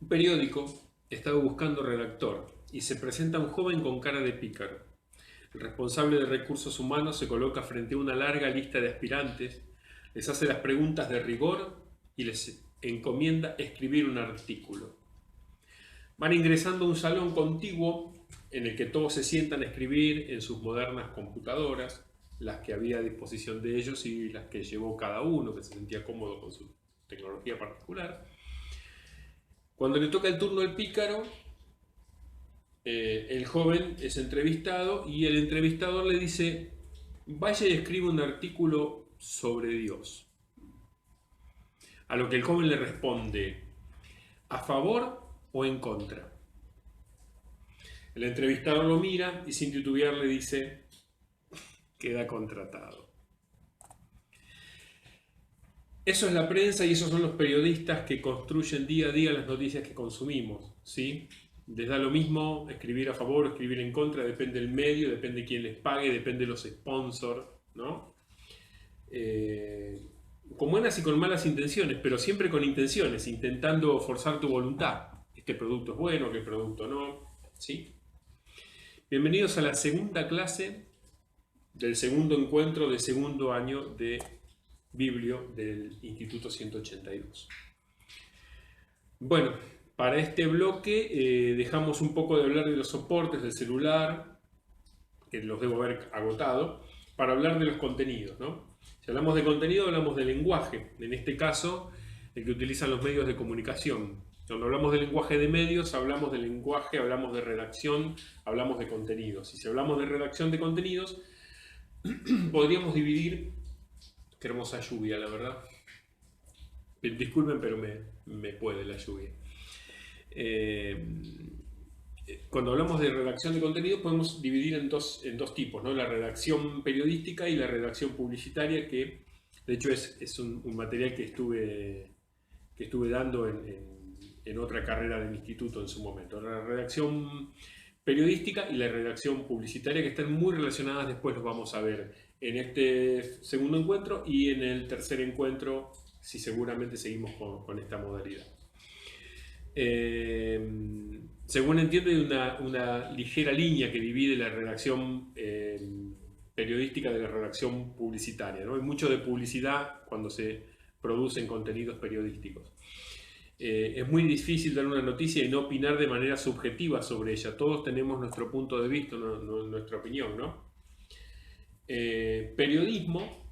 Un periódico estaba buscando redactor y se presenta un joven con cara de pícaro. El responsable de recursos humanos se coloca frente a una larga lista de aspirantes, les hace las preguntas de rigor y les encomienda escribir un artículo. Van ingresando a un salón contiguo en el que todos se sientan a escribir en sus modernas computadoras, las que había a disposición de ellos y las que llevó cada uno, que se sentía cómodo con su tecnología particular. Cuando le toca el turno al pícaro, el joven es entrevistado y el entrevistador le dice, vaya y escribe un artículo sobre Dios. A lo que el joven le responde, ¿a favor o en contra? El entrevistador lo mira y sin titubear le dice, queda contratado. Eso es la prensa y esos son los periodistas que construyen día a día las noticias que consumimos, ¿sí? Les da lo mismo escribir a favor o escribir en contra, depende del medio, depende de quién les pague, depende de los sponsors, ¿no? Con buenas y con malas intenciones, pero siempre con intenciones, intentando forzar tu voluntad. Este producto es bueno, aquel producto no, ¿sí? Bienvenidos a la segunda clase del segundo encuentro de segundo año de Biblio del Instituto 182. Bueno, para este bloque dejamos un poco de hablar de los soportes del celular, que los debo haber agotado, para hablar de los contenidos, ¿no? Si hablamos de contenido, hablamos de lenguaje, en este caso, el que utilizan los medios de comunicación. Cuando hablamos de lenguaje de medios, hablamos de lenguaje, hablamos de redacción, hablamos de contenidos. Y si hablamos de redacción de contenidos, podríamos dividir. Qué hermosa lluvia, la verdad. Disculpen, pero me puede la lluvia. Cuando hablamos de redacción de contenido podemos dividir en dos tipos, ¿no? La redacción periodística y la redacción publicitaria, que de hecho es un material que estuve dando en otra carrera del instituto en su momento. La redacción periodística y la redacción publicitaria, que están muy relacionadas, después los vamos a ver en este segundo encuentro y en el tercer encuentro, si seguramente seguimos con esta modalidad. Según entiendo, hay una ligera línea que divide la redacción periodística de la redacción publicitaria, ¿no? Hay mucho de publicidad cuando se producen contenidos periodísticos. Es muy difícil dar una noticia y no opinar de manera subjetiva sobre ella. Todos tenemos nuestro punto de vista, nuestra opinión, ¿no? Periodismo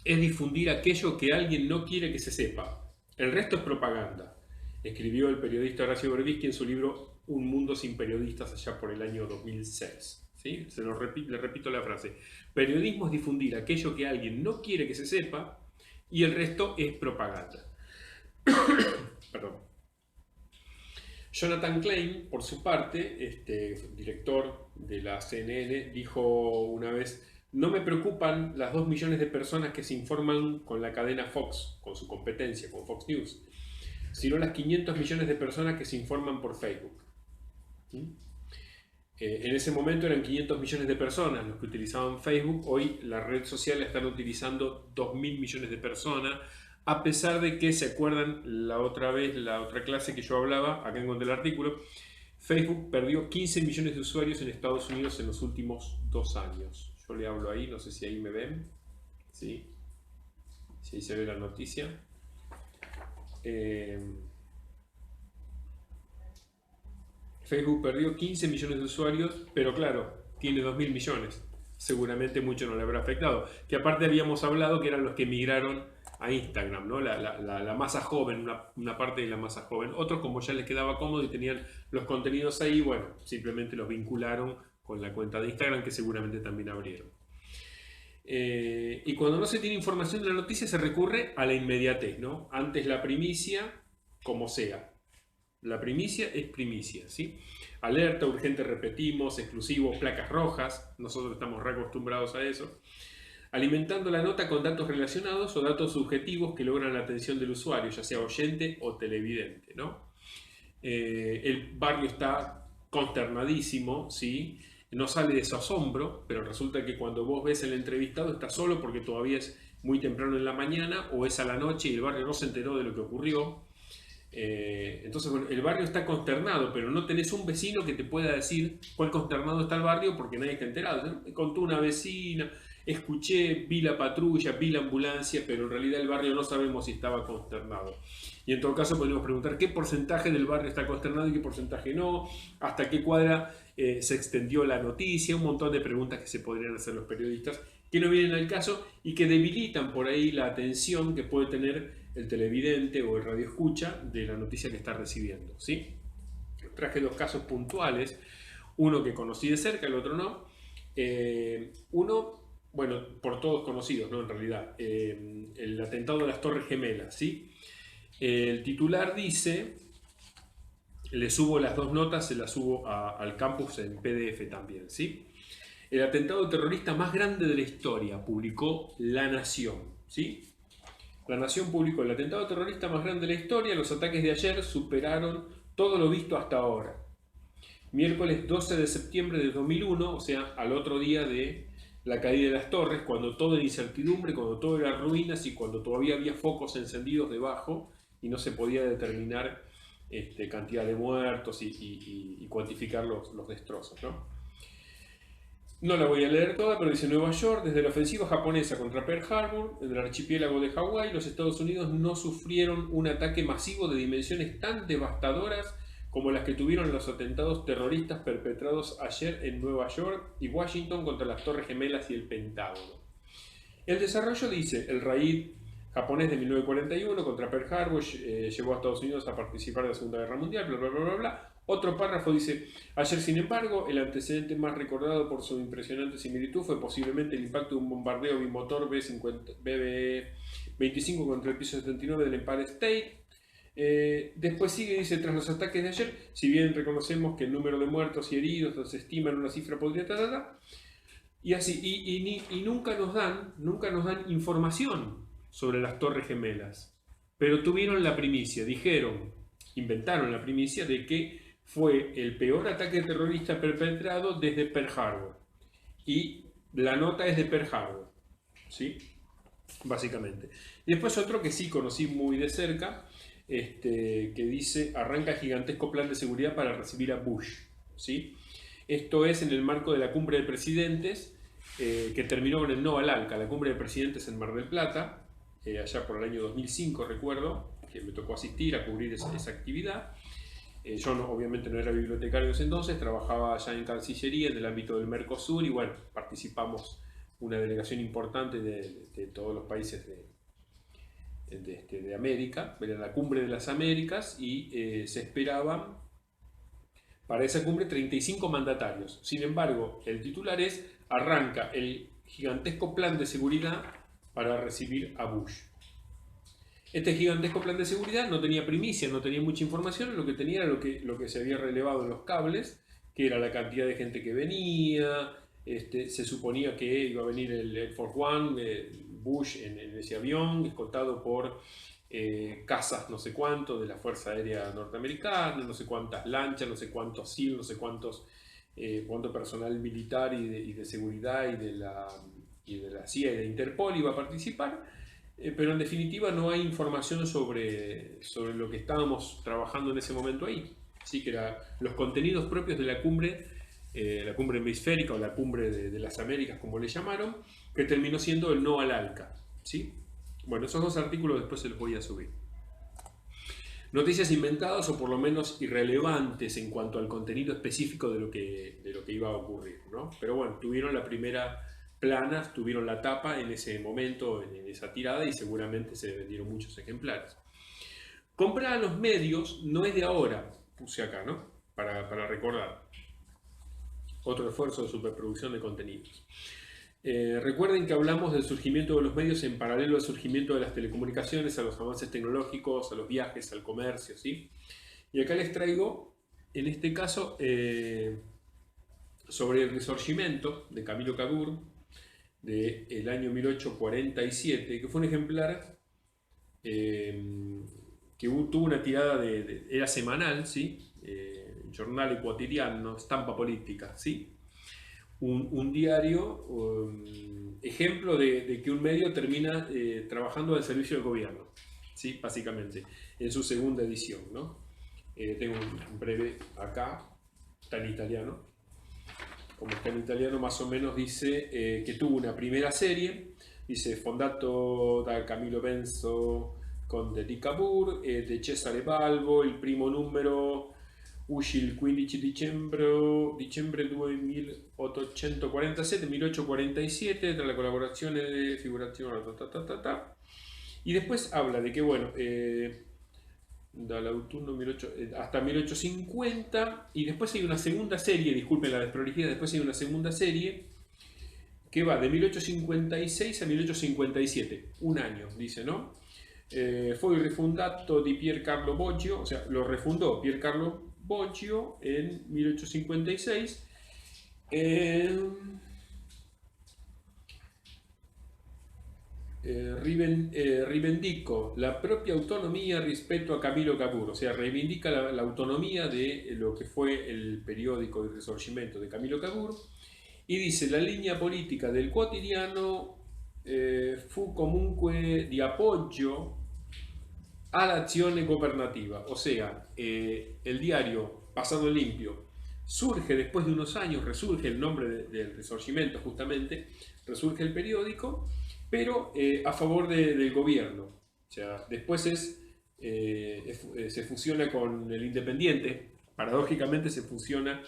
es difundir aquello que alguien no quiere que se sepa. El resto es propaganda. Escribió el periodista Horacio Berbisky en su libro Un mundo sin periodistas allá por el año 2006. ¿Sí? Le repito la frase. Periodismo es difundir aquello que alguien no quiere que se sepa y el resto es propaganda. Perdón. Jonathan Klein, por su parte, director de la CNN, dijo una vez, no me preocupan las 2 millones de personas que se informan con la cadena Fox, con su competencia, con Fox News, sino las 500 millones de personas que se informan por Facebook. En ese momento eran 500 millones de personas los que utilizaban Facebook, hoy la red social la están utilizando 2.000 millones de personas, a pesar de que, ¿se acuerdan la otra vez, la otra clase que yo hablaba, acá encontré el artículo? Facebook perdió 15 millones de usuarios en Estados Unidos en los últimos 2 años. Yo le hablo ahí, no sé si ahí me ven. ¿Sí? Si ahí se ve la noticia. Facebook perdió 15 millones de usuarios, pero claro, tiene 2.000 millones. Seguramente mucho no le habrá afectado. Que aparte habíamos hablado que eran los que migraron a Instagram, ¿no? La masa joven, una parte de la masa joven. Otros, como ya les quedaba cómodo y tenían los contenidos ahí, bueno, simplemente los vincularon con la cuenta de Instagram, que seguramente también abrieron. Y cuando no se tiene información de la noticia se recurre a la inmediatez, ¿no? Antes la primicia, como sea. La primicia es primicia, ¿sí? Alerta, urgente, repetimos, exclusivo, placas rojas. Nosotros estamos reacostumbrados a eso. Alimentando la nota con datos relacionados o datos subjetivos que logran la atención del usuario, ya sea oyente o televidente, ¿no? El barrio está consternadísimo, ¿sí? No sale de su asombro, pero resulta que cuando vos ves el entrevistado está solo porque todavía es muy temprano en la mañana o es a la noche y el barrio no se enteró de lo que ocurrió. Entonces, bueno, el barrio está consternado, pero no tenés un vecino que te pueda decir cuál consternado está el barrio porque nadie está enterado. ¿No? Me contó una vecina, escuché, vi la patrulla, vi la ambulancia, pero en realidad el barrio no sabemos si estaba consternado. Y en todo caso podemos preguntar qué porcentaje del barrio está consternado y qué porcentaje no, hasta qué cuadra se extendió la noticia, un montón de preguntas que se podrían hacer los periodistas que no vienen al caso y que debilitan por ahí la atención que puede tener el televidente o el radioescucha de la noticia que está recibiendo. ¿Sí? Traje dos casos puntuales, uno que conocí de cerca, el otro no. Uno, bueno, por todos conocidos, ¿no? En realidad, el atentado de las Torres Gemelas, ¿sí? El titular dice, le subo las dos notas, se las subo al campus en PDF también, ¿sí? El atentado terrorista más grande de la historia, publicó La Nación, ¿sí? La Nación publicó el atentado terrorista más grande de la historia. Los ataques de ayer superaron todo lo visto hasta ahora. Miércoles 12 de septiembre de 2001, o sea, al otro día de la caída de las torres, cuando todo era incertidumbre, cuando todo era ruinas y cuando todavía había focos encendidos debajo y no se podía determinar cantidad de muertos y cuantificar los destrozos, ¿no? No la voy a leer toda, pero dice Nueva York, desde la ofensiva japonesa contra Pearl Harbor, en el archipiélago de Hawái, los Estados Unidos no sufrieron un ataque masivo de dimensiones tan devastadoras como las que tuvieron los atentados terroristas perpetrados ayer en Nueva York y Washington contra las Torres Gemelas y el Pentágono. El desarrollo dice, el raid japonés de 1941 contra Pearl Harbor llevó a Estados Unidos a participar de la Segunda Guerra Mundial, bla, bla, bla, bla, bla. Otro párrafo dice, ayer sin embargo, el antecedente más recordado por su impresionante similitud fue posiblemente el impacto de un bombardeo bimotor BB-25 contra el piso 79 del Empire State. Después sigue, dice, tras los ataques de ayer, si bien reconocemos que el número de muertos y heridos se estima en una cifra podría y así, y nunca nos dan información sobre las Torres Gemelas, pero tuvieron la primicia, inventaron la primicia de que fue el peor ataque terrorista perpetrado desde Pearl Harbor. Y la nota es de Pearl Harbor, ¿sí? Básicamente. Y después otro que sí conocí muy de cerca, que dice, arranca gigantesco plan de seguridad para recibir a Bush, ¿sí? Esto es en el marco de la cumbre de presidentes, que terminó con el no al ALCA, la cumbre de presidentes en Mar del Plata, allá por el año 2005, recuerdo, que me tocó asistir a cubrir esa actividad. Yo obviamente no era bibliotecario en ese entonces, trabajaba allá en Cancillería, en el ámbito del Mercosur, y bueno, participamos una delegación importante de todos los países de América, era la cumbre de las Américas, y se esperaban para esa cumbre 35 mandatarios. Sin embargo, el titular es, arranca el gigantesco plan de seguridad para recibir a Bush. Este gigantesco plan de seguridad no tenía primicia, no tenía mucha información, lo que tenía era lo que se había relevado en los cables, que era la cantidad de gente que venía, se suponía que iba a venir el Air Force One, Bush en ese avión, escoltado por cazas no sé cuánto de la Fuerza Aérea Norteamericana, no sé cuántas lanchas, no sé cuántos SEAL, no sé cuánto personal militar y de seguridad y de la CIA y de Interpol iba a participar. Pero en definitiva no hay información sobre lo que estábamos trabajando en ese momento ahí. Así que los contenidos propios de la cumbre hemisférica o la cumbre de las Américas, como le llamaron, que terminó siendo el no al ALCA. ¿Sí? Bueno, esos dos artículos después se los voy a subir. Noticias inventadas o por lo menos irrelevantes en cuanto al contenido específico de lo que iba a ocurrir, ¿no? Pero bueno, tuvieron la primera planas, tuvieron la tapa en ese momento, en esa tirada, y seguramente se vendieron muchos ejemplares. Comprar a los medios no es de ahora, puse acá, ¿no? Para recordar. Otro esfuerzo de superproducción de contenidos. Recuerden que hablamos del surgimiento de los medios en paralelo al surgimiento de las telecomunicaciones, a los avances tecnológicos, a los viajes, al comercio, ¿sí? Y acá les traigo, en este caso, sobre el Risorgimento de Camilo Cavour, del año 1847, que fue un ejemplar que tuvo una tirada era semanal, ¿sí? Giornale quotidiano, stampa política, ¿sí? Un diario, ejemplo de que un medio termina trabajando al servicio del gobierno. ¿sí? Básicamente, en su segunda edición, ¿no? Tengo un breve acá, está en italiano. Como está en italiano, más o menos dice que tuvo una primera serie, dice fondato da Camillo Benso Conte di Cavour e di Cesare Balbo, il primo numero uscì il 15 dicembre 1847 tra la collaborazione de figurazione y después habla de que bueno dall'autunno hasta 1850 y después hay una segunda serie, disculpen la desprolijidad, después hay una segunda serie que va de 1856 a 1857, un año, dice, ¿no? Fue rifundato di Pier Carlo Boggio, o sea, lo refundó Pier Carlo Boggio en 1856. Rivendico la propia autonomía respecto a Camillo Cavour, o sea, reivindica la autonomía de lo que fue el periódico del Risorgimento de Camillo Cavour, y dice la línea política del quotidiano fu comunque di appoggio all'azione gobernativa, o sea, el diario Pasado Limpio surge después de unos años, resurge el nombre del Risorgimento justamente, resurge el periódico, pero a favor del gobierno. O sea, después se fusiona con el Independiente, paradójicamente se fusiona,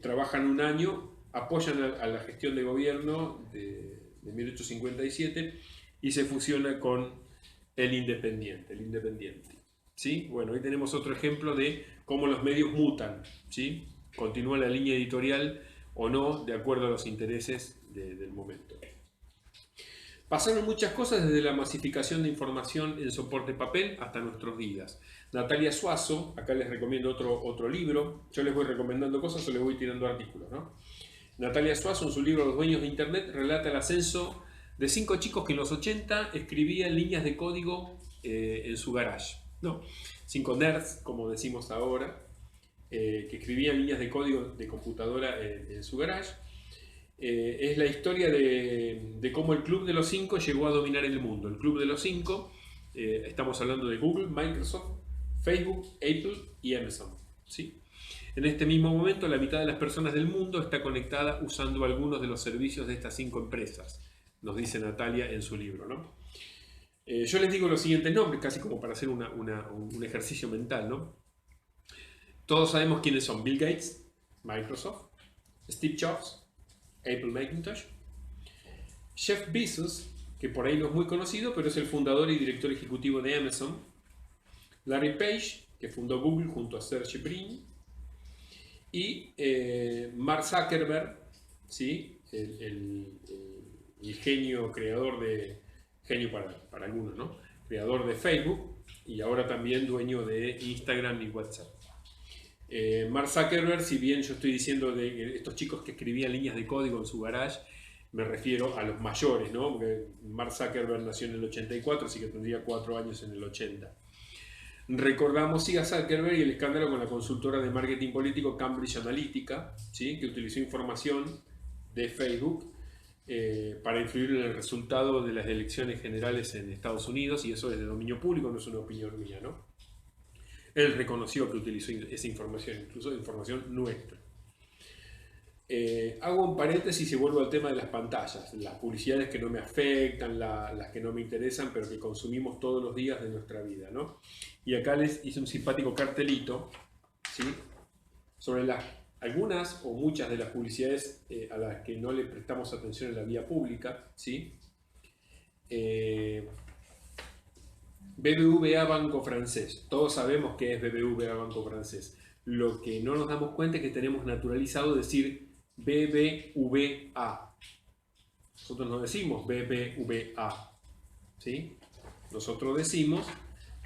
trabajan un año, apoyan a la gestión de gobierno de 1857 y se fusiona con el Independiente. ¿Sí? Bueno, hoy tenemos otro ejemplo de cómo los medios mutan, ¿sí? Continúa la línea editorial o no, de acuerdo a los intereses del momento. Pasaron muchas cosas desde la masificación de información en soporte papel hasta nuestros días. Natalia Suazo, acá les recomiendo otro libro, yo les voy recomendando cosas o les voy tirando artículos, ¿no? Natalia Suazo en su libro Los dueños de Internet relata el ascenso de 5 chicos que en los 80 escribían líneas de código en su garage, ¿no? 5 nerds, como decimos ahora, que escribían líneas de código de computadora en su garage. Es la historia de cómo el Club de los 5 llegó a dominar el mundo. El Club de los 5, estamos hablando de Google, Microsoft, Facebook, Apple y Amazon, ¿sí? En este mismo momento, la mitad de las personas del mundo está conectada usando algunos de los servicios de estas 5 empresas, nos dice Natalia en su libro, ¿no? Yo les digo los siguientes nombres, casi como para hacer un ejercicio mental, ¿no? Todos sabemos quiénes son: Bill Gates, Microsoft; Steve Jobs, Apple Macintosh; Jeff Bezos, que por ahí no es muy conocido, pero es el fundador y director ejecutivo de Amazon; Larry Page, que fundó Google junto a Sergey Brin; y Mark Zuckerberg, ¿sí? el genio creador genio para algunos, ¿no? Creador de Facebook y ahora también dueño de Instagram y WhatsApp. Mark Zuckerberg, si bien yo estoy diciendo de estos chicos que escribían líneas de código en su garage, me refiero a los mayores, ¿no? Porque Mark Zuckerberg nació en el 84, así que tendría 4 años en el 80. Recordamos sí a Zuckerberg y el escándalo con la consultora de marketing político Cambridge Analytica, ¿sí? Que utilizó información de Facebook para influir en el resultado de las elecciones generales en Estados Unidos, y eso es de dominio público, no es una opinión mía, ¿no? Él reconoció que utilizó esa información, incluso información nuestra. Hago un paréntesis y vuelvo al tema de las pantallas, las publicidades que no me afectan, las que no me interesan, pero que consumimos todos los días de nuestra vida, ¿no? Y acá les hice un simpático cartelito, ¿sí? Sobre algunas o muchas de las publicidades a las que no le prestamos atención en la vía pública, ¿sí? BBVA Banco Francés. Todos sabemos que es BBVA Banco Francés. Lo que no nos damos cuenta es que tenemos naturalizado decir BBVA. Nosotros no decimos BBVA, ¿sí? Nosotros decimos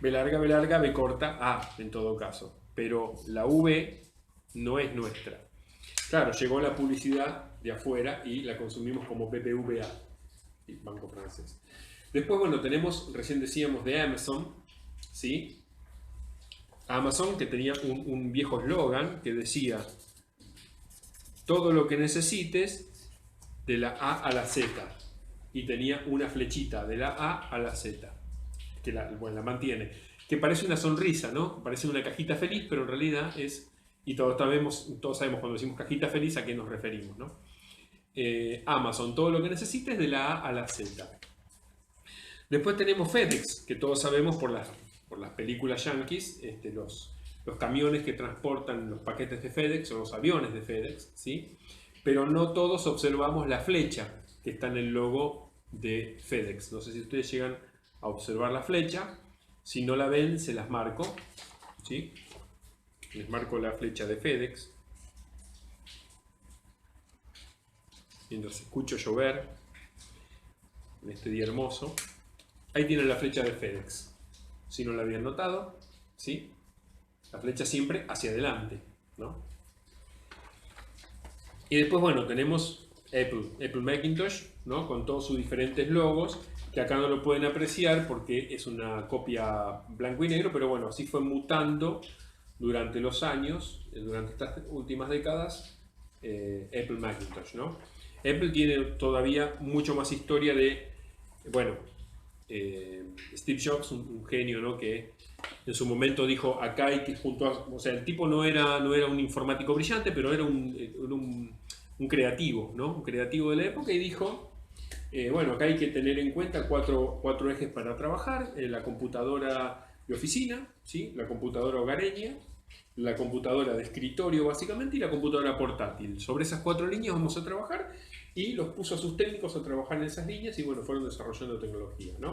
B larga, B corta, A en todo caso. Pero la V no es nuestra. Claro, llegó la publicidad de afuera y la consumimos como BBVA, Banco Francés. Después, bueno, tenemos, recién decíamos de Amazon, ¿sí? Amazon, que tenía un viejo eslogan que decía: todo lo que necesites de la A a la Z. Y tenía una flechita de la A a la Z. que bueno, la mantiene, que parece una sonrisa, ¿no? Parece una cajita feliz, pero en realidad es, y todos sabemos cuando decimos cajita feliz a qué nos referimos, ¿no? Amazon, todo lo que necesites de la A a la Z. Después tenemos FedEx, que todos sabemos por las películas yankees, los camiones que transportan los paquetes de FedEx o los aviones de FedEx, ¿sí? Pero no todos observamos la flecha que está en el logo de FedEx. No sé si ustedes llegan a observar la flecha. Si no la ven, se las marco, ¿sí? Les marco la flecha de FedEx. Mientras escucho llover en este día hermoso. Ahí tienen la flecha de FedEx. Si no la habían notado, ¿sí? La flecha siempre hacia adelante, ¿no? Y después, bueno, tenemos Apple Macintosh, ¿no? Con todos sus diferentes logos, que acá no lo pueden apreciar porque es una copia blanco y negro, pero bueno, así fue mutando durante los años, durante estas últimas décadas, Apple Macintosh, ¿no? Apple tiene todavía mucho más historia de, bueno, Steve Jobs, un genio, ¿no? Que en su momento dijo, acá hay que o sea, el tipo no era un informático brillante, pero era un creativo, ¿no? Un creativo de la época y dijo, bueno, acá hay que tener en cuenta cuatro ejes para trabajar, la computadora de oficina, ¿sí? La computadora hogareña, la computadora de escritorio básicamente y la computadora portátil. Sobre esas 4 líneas vamos a trabajar y los puso a sus técnicos a trabajar en esas líneas y bueno, fueron desarrollando tecnología, ¿no?